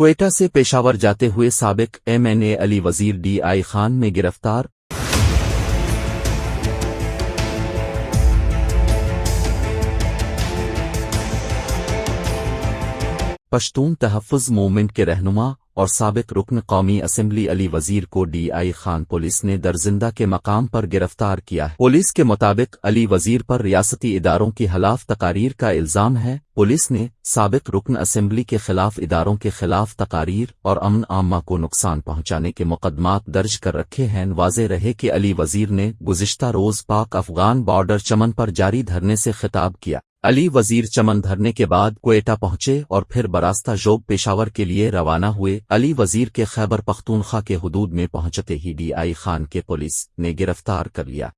کوئٹہ سے پشاور جاتے ہوئے سابق MNA علی وزیر DI خان میں گرفتار۔ پشتون تحفظ موومنٹ کے رہنما اور سابق رکن قومی اسمبلی علی وزیر کو DI خان پولیس نے درزندہ کے مقام پر گرفتار کیا ہے۔ پولیس کے مطابق علی وزیر پر ریاستی اداروں کی خلاف تقاریر کا الزام ہے۔ پولیس نے سابق رکن اسمبلی کے خلاف اداروں کے خلاف تقاریر اور امن عامہ کو نقصان پہنچانے کے مقدمات درج کر رکھے ہیں۔ واضح رہے کہ علی وزیر نے گزشتہ روز پاک افغان بارڈر چمن پر جاری دھرنے سے خطاب کیا۔ علی وزیر چمن دھرنے کے بعد کوئٹہ پہنچے اور پھر براستہ جوب پشاور کے لیے روانہ ہوئے۔ علی وزیر کے خیبر پختونخوا کے حدود میں پہنچتے ہی DI خان کے پولیس نے گرفتار کر لیا۔